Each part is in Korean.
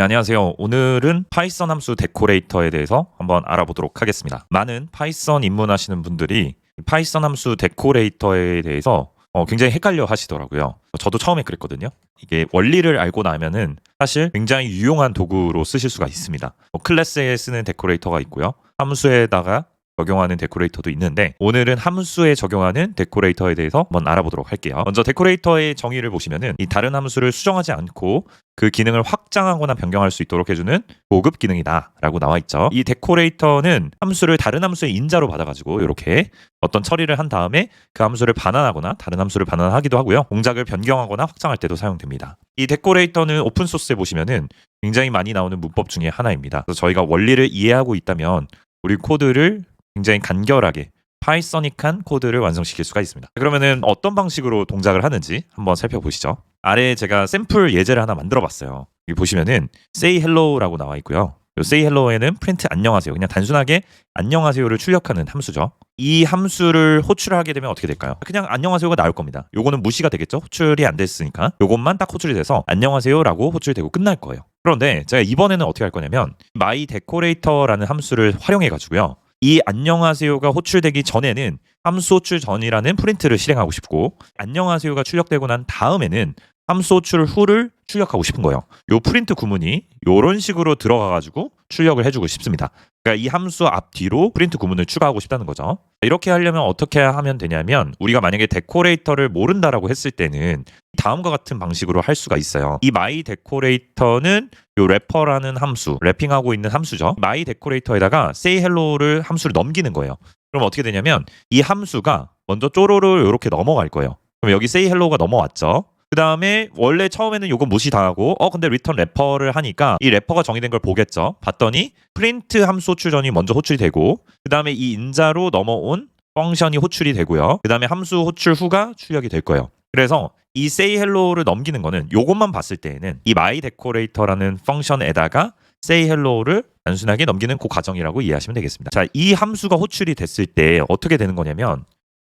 네, 안녕하세요. 오늘은 파이썬 함수 데코레이터에 대해서 한번 알아보도록 하겠습니다. 많은 파이썬 입문하시는 분들이 파이썬 함수 데코레이터에 대해서 굉장히 헷갈려 하시더라고요. 저도 처음에 그랬거든요. 이게 원리를 알고 나면은 사실 굉장히 유용한 도구로 쓰실 수가 있습니다. 클래스에 쓰는 데코레이터가 있고요. 함수에다가 적용하는 데코레이터도 있는데 오늘은 함수에 적용하는 데코레이터에 대해서 한번 알아보도록 할게요. 먼저 데코레이터의 정의를 보시면은 이 다른 함수를 수정하지 않고 그 기능을 확장하거나 변경할 수 있도록 해주는 고급 기능이다 라고 나와 있죠. 이 데코레이터는 함수를 다른 함수의 인자로 받아가지고 이렇게 어떤 처리를 한 다음에 그 함수를 반환하거나 다른 함수를 반환하기도 하고요. 동작을 변경하거나 확장할 때도 사용됩니다. 이 데코레이터는 오픈소스에 보시면은 굉장히 많이 나오는 문법 중에 하나입니다. 그래서 저희가 원리를 이해하고 있다면 우리 코드를 굉장히 간결하게 파이서닉한 코드를 완성시킬 수가 있습니다. 그러면은 어떤 방식으로 동작을 하는지 한번 살펴보시죠. 아래에 제가 샘플 예제를 하나 만들어 봤어요. 여기 보시면은 say hello라고 나와 있고요. 이 say hello에는 프린트 안녕하세요. 그냥 단순하게 안녕하세요를 출력하는 함수죠. 이 함수를 호출을 하게 되면 어떻게 될까요? 그냥 안녕하세요가 나올 겁니다. 요거는 무시가 되겠죠? 호출이 안 됐으니까. 요것만 딱 호출이 돼서 안녕하세요라고 호출되고 끝날 거예요. 그런데 제가 이번에는 어떻게 할 거냐면 myDecorator라는 함수를 활용해 가지고요. 이 안녕하세요가 호출되기 전에는 함수 호출 전이라는 프린트를 실행하고 싶고 안녕하세요가 출력되고 난 다음에는 함수 호출 후를 출력하고 싶은 거예요. 요 프린트 구문이 이런 식으로 들어가가지고 출력을 해주고 싶습니다. 그러니까 이 함수 앞뒤로 프린트 구문을 추가하고 싶다는 거죠. 이렇게 하려면 어떻게 하면 되냐면 우리가 만약에 데코레이터를 모른다라고 했을 때는 다음과 같은 방식으로 할 수가 있어요. 이 myDecorator는 요 래퍼라는 함수, 래핑하고 있는 함수죠. myDecorator에다가 sayHello를 함수를 넘기는 거예요. 그럼 어떻게 되냐면 이 함수가 먼저 쪼로를 이렇게 넘어갈 거예요. 그럼 여기 sayHello가 넘어왔죠. 그 다음에 원래 처음에는 요거 무시당하고 근데 리턴 래퍼를 하니까 이 래퍼가 정의된 걸 보겠죠. 봤더니 프린트 함수 호출 전이 먼저 호출이 되고 그 다음에 이 인자로 넘어온 펑션이 호출이 되고요. 그 다음에 함수 호출 후가 출력이 될 거예요. 그래서 이 say hello를 넘기는 거는 요것만 봤을 때에는 이 myDecorator라는 펑션에다가 say hello를 단순하게 넘기는 그 과정이라고 이해하시면 되겠습니다. 자, 이 함수가 호출이 됐을 때 어떻게 되는 거냐면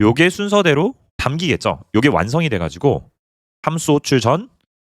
요게 순서대로 담기겠죠. 요게 완성이 돼가지고 함수 호출 전,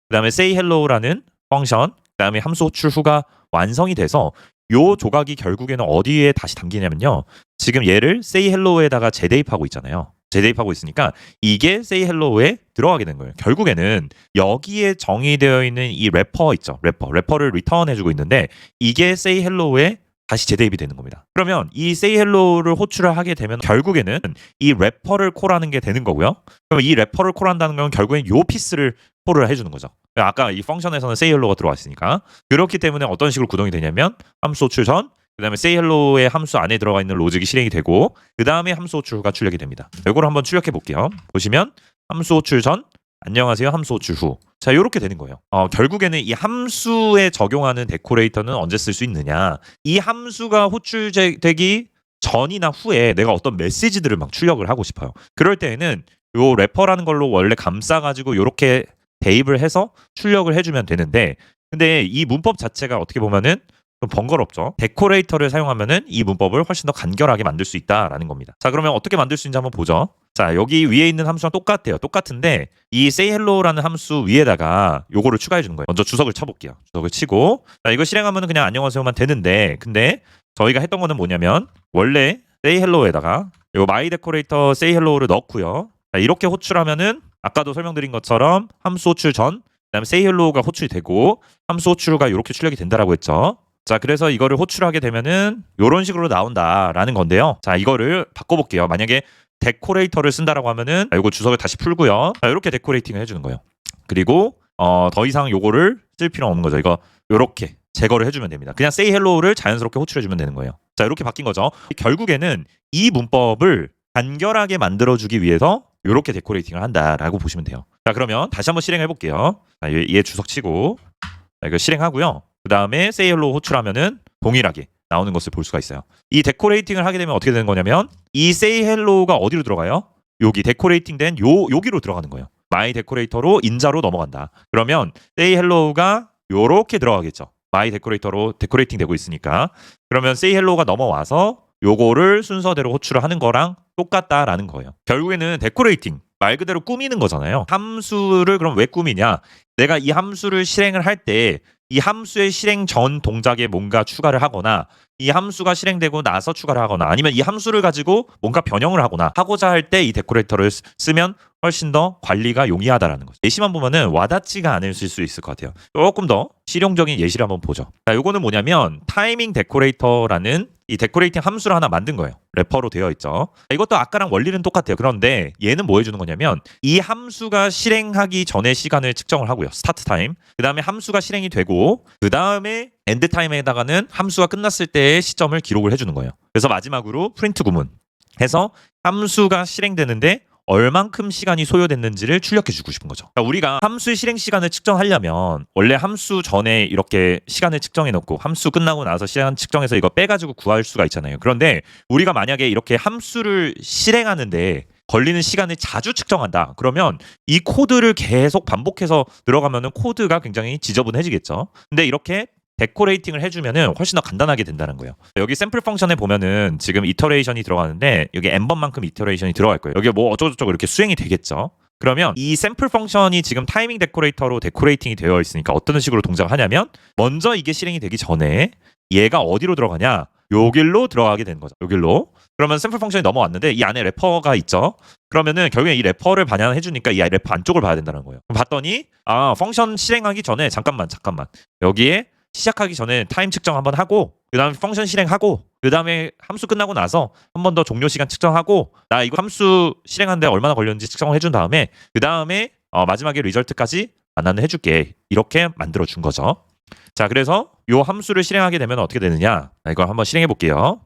그 다음에 say hello라는 펑션, 그 다음에 함수 호출 후가 완성이 돼서 요 조각이 결국에는 어디에 다시 담기냐면요. 지금 얘를 say hello에다가 재대입하고 있잖아요. 재대입하고 있으니까 이게 say hello에 들어가게 된 거예요. 결국에는 여기에 정의되어 있는 이 래퍼 있죠. 래퍼를 리턴해주고 있는데 이게 say hello에 다시 재대입이 되는 겁니다. 그러면 이 say hello를 호출을 하게 되면 결국에는 이 래퍼를 콜하는 게 되는 거고요. 그럼 이 래퍼를 콜한다는 건 결국엔 요 피스를 콜을 해주는 거죠. 아까 이 펑션에서는 say hello가 들어왔으니까 그렇기 때문에 어떤 식으로 구동이 되냐면 함수 호출 전, 그 다음에 say hello의 함수 안에 들어가 있는 로직이 실행이 되고 그 다음에 함수 호출 후가 출력이 됩니다. 이걸 한번 출력해 볼게요. 보시면 함수 호출 전, 안녕하세요 함수 호출 후. 자, 이렇게 되는 거예요. 결국에는 이 함수에 적용하는 데코레이터는 언제 쓸 수 있느냐. 이 함수가 호출되기 전이나 후에 내가 어떤 메시지들을 막 출력을 하고 싶어요. 그럴 때에는 요 래퍼라는 걸로 원래 감싸가지고 이렇게 대입을 해서 출력을 해주면 되는데 근데 이 문법 자체가 어떻게 보면은 좀 번거롭죠. 데코레이터를 사용하면은 이 문법을 훨씬 더 간결하게 만들 수 있다라는 겁니다. 자, 그러면 어떻게 만들 수 있는지 한번 보죠. 자, 여기 위에 있는 함수랑 똑같아요. 똑같은데 이 say hello라는 함수 위에다가 요거를 추가해 주는 거예요. 먼저 주석을 쳐볼게요. 주석을 치고 자, 이거 실행하면은 그냥 안녕하세요만 되는데 근데 저희가 했던 거는 뭐냐면 원래 say hello에다가 요 myDecorator say hello를 넣고요. 자, 이렇게 호출하면은 아까도 설명드린 것처럼 함수 호출 전, 그다음에 say hello가 호출이 되고 함수 호출 후가 이렇게 출력이 된다라고 했죠. 자, 그래서 이거를 호출하게 되면은 이런 식으로 나온다라는 건데요. 자, 이거를 바꿔볼게요. 만약에 데코레이터를 쓴다라고 하면은 이거 주석을 다시 풀고요. 자, 이렇게 데코레이팅을 해주는 거예요. 그리고 더 이상 요거를 쓸 필요 없는 거죠. 이거 이렇게 제거를 해주면 됩니다. 그냥 say hello를 자연스럽게 호출해주면 되는 거예요. 자, 이렇게 바뀐 거죠. 결국에는 이 문법을 간결하게 만들어주기 위해서 이렇게 데코레이팅을 한다라고 보시면 돼요. 자, 그러면 다시 한번 실행해 볼게요. 자, 얘 주석 치고 자, 이거 실행하고요. 그 다음에 say hello 호출하면은 동일하게 나오는 것을 볼 수가 있어요. 이 데코레이팅을 하게 되면 어떻게 되는 거냐면 이 say hello가 어디로 들어가요? 여기 데코레이팅 된 여기로 들어가는 거예요. myDecorator로 인자로 넘어간다. 그러면 say hello가 요렇게 들어가겠죠. myDecorator로 데코레이팅 되고 있으니까. 그러면 say hello가 넘어와서 요거를 순서대로 호출을 하는 거랑 똑같다라는 거예요. 결국에는 데코레이팅 말 그대로 꾸미는 거잖아요. 함수를 그럼 왜 꾸미냐? 내가 이 함수를 실행을 할 때 이 함수의 실행 전 동작에 뭔가 추가를 하거나 이 함수가 실행되고 나서 추가를 하거나 아니면 이 함수를 가지고 뭔가 변형을 하거나 하고자 할 때 이 데코레이터를 쓰면 훨씬 더 관리가 용이하다라는 거죠. 예시만 보면은 와닿지가 않으실 수 있을 것 같아요. 조금 더 실용적인 예시를 한번 보죠. 자, 요거는 뭐냐면 타이밍 데코레이터라는 이 데코레이팅 함수를 하나 만든 거예요. 래퍼로 되어 있죠. 이것도 아까랑 원리는 똑같아요. 그런데 얘는 뭐 해주는 거냐면 이 함수가 실행하기 전에 시간을 측정을 하고요. 스타트 타임. 그 다음에 함수가 실행이 되고 그 다음에 엔드 타임에다가는 함수가 끝났을 때의 시점을 기록을 해주는 거예요. 그래서 마지막으로 프린트 구문 해서 함수가 실행되는데 얼만큼 시간이 소요됐는지를 출력해 주고 싶은 거죠. 그러니까 우리가 함수의 실행 시간을 측정하려면 원래 함수 전에 이렇게 시간을 측정해 놓고 함수 끝나고 나서 시간 측정해서 이거 빼가지고 구할 수가 있잖아요. 그런데 우리가 만약에 이렇게 함수를 실행하는데 걸리는 시간을 자주 측정한다. 그러면 이 코드를 계속 반복해서 들어가면은 코드가 굉장히 지저분해지겠죠. 근데 이렇게 데코레이팅을 해주면은 훨씬 더 간단하게 된다는 거예요. 여기 샘플 펑션에 보면은 지금 이터레이션이 들어가는데 여기 n번만큼 이터레이션이 들어갈 거예요. 여기 뭐 어쩌고저쩌고 이렇게 수행이 되겠죠. 그러면 이 샘플 펑션이 지금 타이밍 데코레이터로 데코레이팅이 되어 있으니까 어떤 식으로 동작을 하냐면 먼저 이게 실행이 되기 전에 얘가 어디로 들어가냐? 요 길로 들어가게 되는 거죠. 요 길로. 그러면 샘플 펑션이 넘어왔는데 이 안에 래퍼가 있죠. 그러면은 결국에 이 래퍼를 반영해 주니까 이 래퍼 안쪽을 봐야 된다는 거예요. 봤더니 펑션 실행하기 전에 잠깐만 여기에 시작하기 전에 타임 측정 한번 하고 그 다음에 펑션 실행하고 그 다음에 함수 끝나고 나서 한 번 더 종료 시간 측정하고 나 이거 함수 실행하는데 얼마나 걸렸는지 측정을 해준 다음에 그 다음에 마지막에 리절트까지 나는 해줄게 이렇게 만들어 준 거죠. 자, 그래서 요 함수를 실행하게 되면 어떻게 되느냐? 이걸 한번 실행해 볼게요.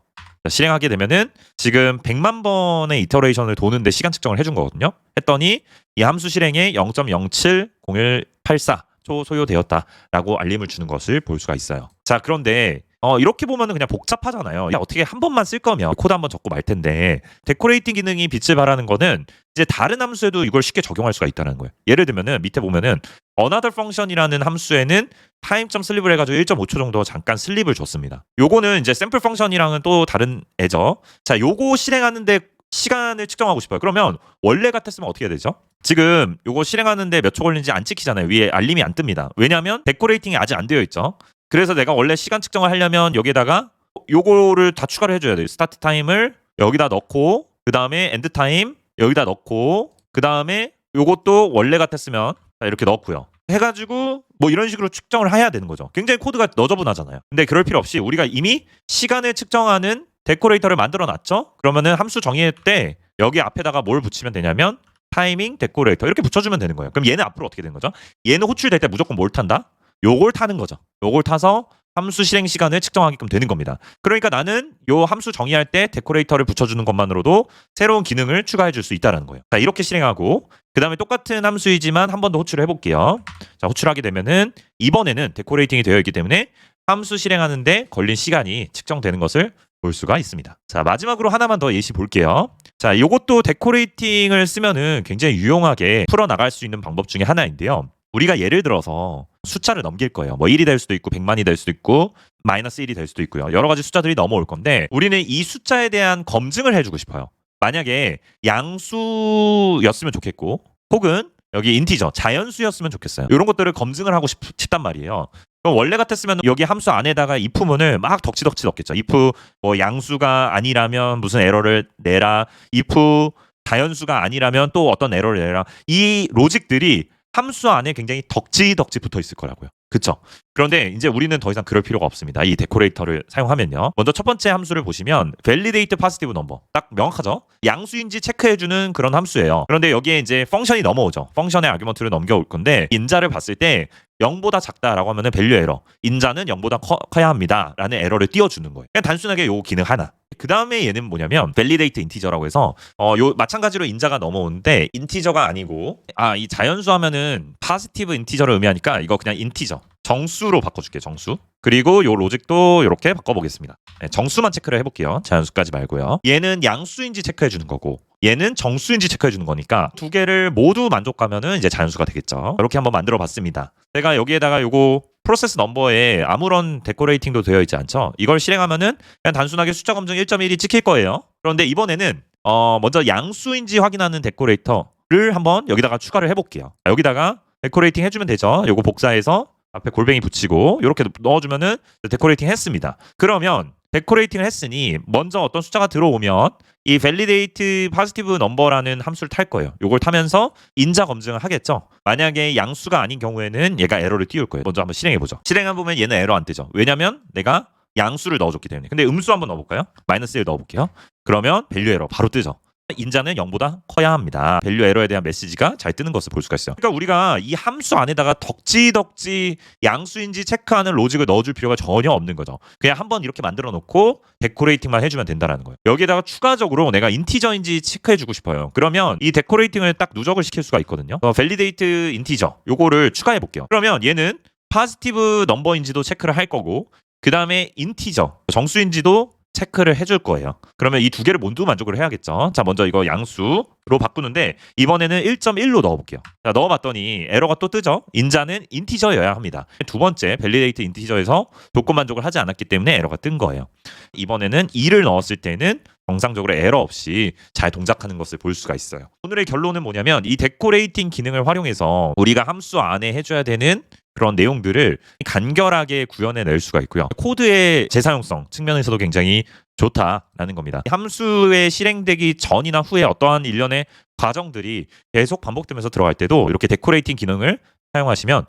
자, 실행하게 되면은 지금 100만 번의 이터레이션을 도는데 시간 측정을 해준 거거든요. 했더니 이 함수 실행에 0.070184 초 소요되었다라고 알림을 주는 것을 볼 수가 있어요. 자, 그런데 이렇게 보면은 그냥 복잡하잖아요. 어떻게 한 번만 쓸 거면 코드 한번 적고 말 텐데 데코레이팅 기능이 빛을 발하는 거는 이제 다른 함수에도 이걸 쉽게 적용할 수가 있다는 거예요. 예를 들면은 밑에 보면은 another function이라는 함수에는 time.sleep을 해가지고 1.5초 정도 잠깐 슬립을 줬습니다. 요거는 이제 샘플 펑션이랑은 또 다른 애죠. 자, 요거 실행하는데 시간을 측정하고 싶어요. 그러면 원래 같았으면 어떻게 해야 되죠? 지금 요거 실행하는데 몇 초 걸리는지 안 찍히잖아요. 위에 알림이 안 뜹니다. 왜냐하면 데코레이팅이 아직 안 되어 있죠. 그래서 내가 원래 시간 측정을 하려면 여기에다가 요거를 다 추가를 해줘야 돼요. 스타트 타임을 여기다 넣고 그 다음에 엔드 타임 여기다 넣고 그 다음에 요것도 원래 같았으면 이렇게 넣고요. 해가지고 뭐 이런 식으로 측정을 해야 되는 거죠. 굉장히 코드가 너저분하잖아요. 근데 그럴 필요 없이 우리가 이미 시간을 측정하는 데코레이터를 만들어 놨죠. 그러면은 함수 정의할 때 여기 앞에다가 뭘 붙이면 되냐면 타이밍 데코레이터 이렇게 붙여주면 되는 거예요. 그럼 얘는 앞으로 어떻게 되는 거죠? 얘는 호출될 때 무조건 뭘 탄다? 요걸 타는 거죠. 요걸 타서 함수 실행 시간을 측정하게끔 되는 겁니다. 그러니까 나는 요 함수 정의할 때 데코레이터를 붙여주는 것만으로도 새로운 기능을 추가해 줄 수 있다는 거예요. 자, 이렇게 실행하고 그 다음에 똑같은 함수이지만 한 번 더 호출을 해볼게요. 자, 호출하게 되면은 이번에는 데코레이팅이 되어 있기 때문에 함수 실행하는데 걸린 시간이 측정되는 것을 볼 수가 있습니다. 자, 마지막으로 하나만 더 예시 볼게요. 자, 요것도 데코레이팅을 쓰면은 굉장히 유용하게 풀어나갈 수 있는 방법 중에 하나인데요. 우리가 예를 들어서 숫자를 넘길 거예요. 뭐 1이 될 수도 있고 100만이 될 수도 있고 마이너스 1이 될 수도 있고요. 여러 가지 숫자들이 넘어올 건데 우리는 이 숫자에 대한 검증을 해주고 싶어요. 만약에 양수였으면 좋겠고 혹은 여기 인티저, 자연수였으면 좋겠어요. 이런 것들을 검증을 하고 싶단 말이에요. 그럼 원래 같았으면 여기 함수 안에다가 if문을 막 덕지덕지 넣겠죠. if 뭐 양수가 아니라면 무슨 에러를 내라. if 자연수가 아니라면 또 어떤 에러를 내라. 이 로직들이 함수 안에 굉장히 덕지덕지 붙어 있을 거라고요. 그쵸? 그런데 이제 우리는 더 이상 그럴 필요가 없습니다. 이 데코레이터를 사용하면요. 먼저 첫 번째 함수를 보시면 validate positive number. 딱 명확하죠? 양수인지 체크해주는 그런 함수예요. 그런데 여기에 이제 펑션이 넘어오죠. 펑션의 아규먼트를 넘겨올 건데 인자를 봤을 때 0보다 작다라고 하면은 밸류 에러. 인자는 0보다 커야 합니다. 라는 에러를 띄워주는 거예요. 그냥 단순하게 요 기능 하나. 그 다음에 얘는 뭐냐면 validate integer라고 해서 요 마찬가지로 인자가 넘어오는데 인티저가 아니고 이 자연수 하면은 positive integer를 의미하니까 이거 그냥 인티저. 정수로 바꿔줄게요. 정수. 그리고 요 로직도 이렇게 바꿔보겠습니다. 네, 정수만 체크를 해볼게요. 자연수까지 말고요. 얘는 양수인지 체크해주는 거고 얘는 정수인지 체크해주는 거니까 두 개를 모두 만족하면은 이제 자연수가 되겠죠. 이렇게 한번 만들어봤습니다. 제가 여기에다가 요거 프로세스 넘버에 아무런 데코레이팅도 되어 있지 않죠. 이걸 실행하면은 그냥 단순하게 숫자 검증 1.1이 찍힐 거예요. 그런데 이번에는 먼저 양수인지 확인하는 데코레이터를 한번 여기다가 추가를 해볼게요. 여기다가 데코레이팅 해주면 되죠. 요거 복사해서 앞에 골뱅이 붙이고 이렇게 넣어주면은 데코레이팅 했습니다. 그러면 데코레이팅을 했으니 먼저 어떤 숫자가 들어오면 이 validate positive number라는 함수를 탈 거예요. 이걸 타면서 인자 검증을 하겠죠. 만약에 양수가 아닌 경우에는 얘가 에러를 띄울 거예요. 먼저 한번 실행해 보죠. 실행해 보면 얘는 에러 안 뜨죠. 왜냐면 내가 양수를 넣어줬기 때문에. 근데 음수 한번 넣어볼까요? -1 넣어볼게요. 그러면 밸류 에러 바로 뜨죠. 인자는 0보다 커야 합니다. 밸류 에러에 대한 메시지가 잘 뜨는 것을 볼 수가 있어요. 그러니까 우리가 이 함수 안에다가 덕지덕지 양수인지 체크하는 로직을 넣어줄 필요가 전혀 없는 거죠. 그냥 한번 이렇게 만들어 놓고 데코레이팅만 해주면 된다는 거예요. 여기에다가 추가적으로 내가 인티저인지 체크해주고 싶어요. 그러면 이 데코레이팅을 딱 누적을 시킬 수가 있거든요. validate 인티저 요거를 추가해 볼게요. 그러면 얘는 positive number인지도 체크를 할 거고 그 다음에 인티저 정수인지도 체크를 해줄 거예요. 그러면 이 두 개를 모두 만족을 해야겠죠. 자, 먼저 이거 양수로 바꾸는데 이번에는 1.1로 넣어볼게요. 자, 넣어봤더니 에러가 또 뜨죠. 인자는 인티저여야 합니다. 두 번째 validate 인티저에서 조건 만족을 하지 않았기 때문에 에러가 뜬 거예요. 이번에는 2를 넣었을 때는 정상적으로 에러 없이 잘 동작하는 것을 볼 수가 있어요. 오늘의 결론은 뭐냐면 이 데코레이팅 기능을 활용해서 우리가 함수 안에 해줘야 되는 그런 내용들을 간결하게 구현해낼 수가 있고요. 코드의 재사용성 측면에서도 굉장히 좋다라는 겁니다. 함수의 실행되기 전이나 후에 어떠한 일련의 과정들이 계속 반복되면서 들어갈 때도 이렇게 데코레이팅 기능을 사용하시면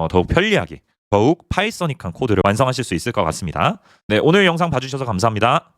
더욱 편리하게 더욱 파이서닉한 코드를 완성하실 수 있을 것 같습니다. 네, 오늘 영상 봐주셔서 감사합니다.